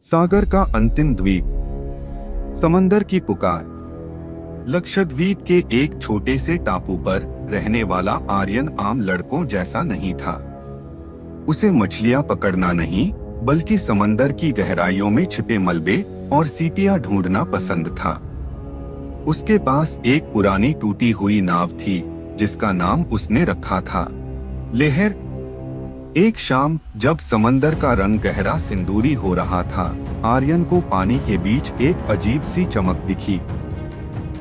सागर का अंतिम द्वीप, समंदर की पुकार। लक्षद्वीप के एक छोटे से टापू पर रहने वाला आर्यन आम लड़कों जैसा नहीं था। उसे मछलियां पकड़ना नहीं, बल्कि समंदर की गहराइयों में छिपे मलबे और सीपियां ढूंढना पसंद था। उसके पास एक पुरानी टूटी हुई नाव थी, जिसका नाम उसने रखा था लेहर। एक शाम जब समंदर का रंग गहरा सिंदूरी हो रहा था, आर्यन को पानी के बीच एक अजीब सी चमक दिखी।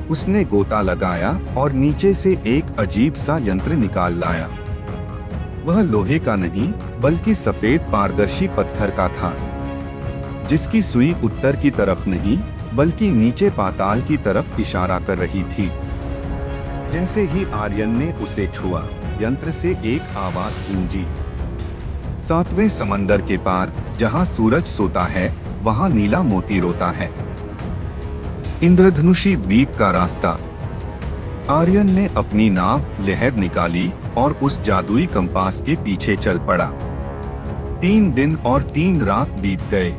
उसने गोता लगाया और नीचे से एक अजीब सा यंत्र निकाल लाया। वह लोहे का नहीं, बल्कि सफेद पारदर्शी पत्थर का था, जिसकी सुई उत्तर की तरफ नहीं, बल्कि नीचे पाताल की तरफ इशारा कर रही थी। जैसे ही आर्यन ने उसे छुआ, यंत्र से एक आवाज गूंजी। सातवें समंदर के पार, जहां सूरज सोता है, वहां नीला मोती रोता है। इंद्रधनुषी द्वीप का रास्ता। आर्यन ने अपनी नाव लहर निकाली और उस जादुई कंपास के पीछे चल पड़ा। 3 दिन और 3 रात बीत गए।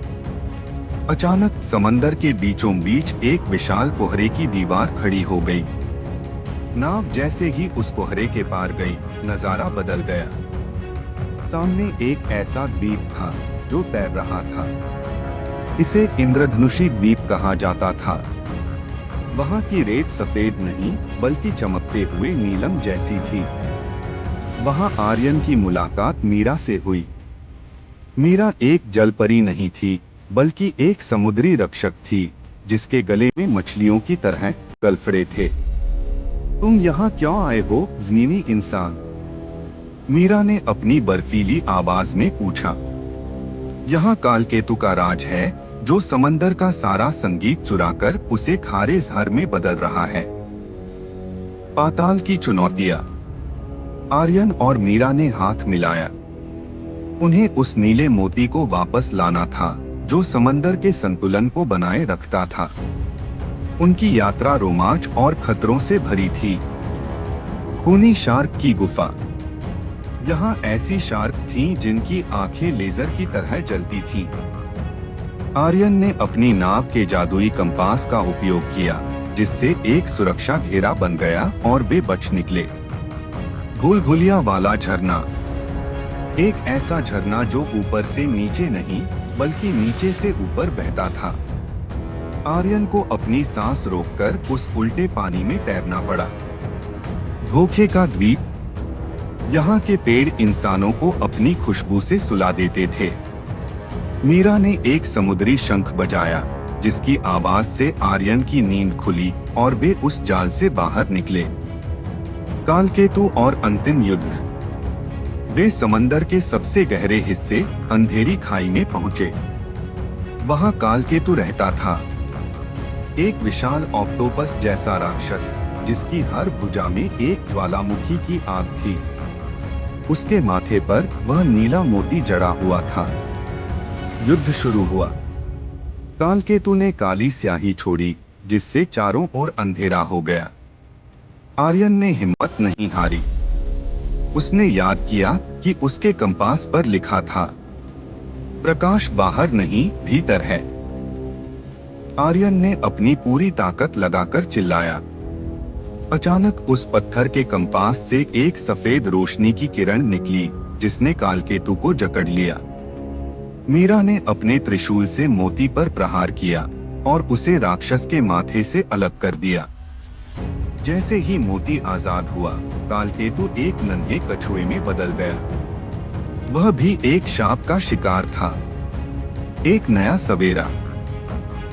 अचानक समंदर के बीचों बीच एक विशाल कोहरे की दीवार खड़ी हो गई। नाव जैसे ही उस कोहरे के पार गई, नजारा बदल गया। सामने एक ऐसा द्वीप था जो तैर रहा था। इसे इंद्रधनुषी द्वीप कहा जाता था। वहां की रेत सफेद नहीं, बल्कि चमकते हुए नीलम जैसी थी। वहां आर्यन की मुलाकात मीरा से हुई। मीरा एक जलपरी नहीं थी, बल्कि एक समुद्री रक्षक थी, जिसके गले में मछलियों की तरह गलफड़े थे। तुम यहाँ क्यों आए हो, ज़मीनी इंसान? मीरा ने अपनी बर्फीली आवाज में पूछा। यहाँ कालकेतु का राज है, जो समंदर का सारा संगीत चुराकर उसे खारे जहर में बदल रहा है। पाताल की चुनौतियां। आर्यन और मीरा ने हाथ मिलाया। उन्हें उस नीले मोती को वापस लाना था, जो समंदर के संतुलन को बनाए रखता था। उनकी यात्रा रोमांच और खतरों से भरी थी। खूनी शार्क की गुफा। यहाँ ऐसी शार्क थीं जिनकी आंखें लेजर की तरह जलती थीं। आर्यन ने अपनी नाव के जादुई कंपास का उपयोग किया, जिससे एक सुरक्षा घेरा बन गया और वे बच निकले। भूल-भुलैया वाला झरना। एक ऐसा झरना जो ऊपर से नीचे नहीं, बल्कि नीचे से ऊपर बहता था। आर्यन को अपनी सांस रोककर उस उल्टे पानी में तैरना पड़ा। धोखे का द्वीप। यहाँ के पेड़ इंसानों को अपनी खुशबू से सुला देते थे। मीरा ने एक समुद्री शंख बजाया, जिसकी आवाज से आर्यन की नींद खुली और वे उस जाल से बाहर निकले। कालकेतु और अंतिम युद्ध। वे समंदर के सबसे गहरे हिस्से, अंधेरी खाई में पहुंचे। वहां कालकेतु रहता था, एक विशाल ऑक्टोपस जैसा राक्षस, जिसकी हर भुजा में एक ज्वालामुखी की आग थी। उसके माथे पर वह नीला मोती जड़ा हुआ था। युद्ध शुरू हुआ। कालकेतु ने काली स्याही छोड़ी, जिससे चारों ओर अंधेरा हो गया। आर्यन ने हिम्मत नहीं हारी। उसने याद किया कि उसके कंपास पर लिखा था, प्रकाश बाहर नहीं, भीतर है। आर्यन ने अपनी पूरी ताकत लगाकर चिल्लाया। अचानक उस पत्थर के कंपास से एक सफेद रोशनी की किरण निकली, जिसने कालकेतु को जकड़ लिया। मीरा ने अपने त्रिशूल से मोती पर प्रहार किया और उसे राक्षस के माथे से अलग कर दिया। जैसे ही मोती आजाद हुआ, कालकेतु एक नन्हे कछुए में बदल गया। वह भी एक सांप का शिकार था। एक नया सवेरा।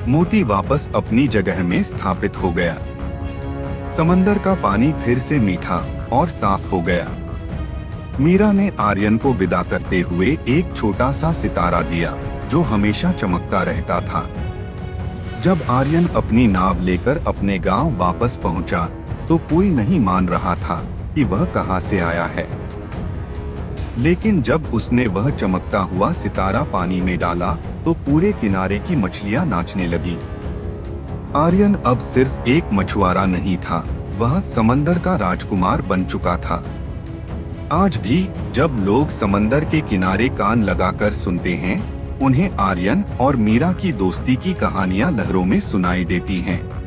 मोती वापस अपनी जगह में स्थापित हो गया। समंदर का पानी फिर से मीठा और साफ हो गया। मीरा ने आर्यन को विदा करते हुए एक छोटा सा सितारा दिया, जो हमेशा चमकता रहता था। जब आर्यन अपनी नाव लेकर अपने गांव वापस पहुंचा, तो कोई नहीं मान रहा था कि वह कहां से आया है। लेकिन जब उसने वह चमकता हुआ सितारा पानी में डाला, तो पूरे किनारे की मछलियां नाचने लगी। आर्यन अब सिर्फ एक मछुआरा नहीं था, वह समंदर का राजकुमार बन चुका था। आज भी जब लोग समंदर के किनारे कान लगाकर सुनते हैं, उन्हें आर्यन और मीरा की दोस्ती की कहानियां लहरों में सुनाई देती हैं।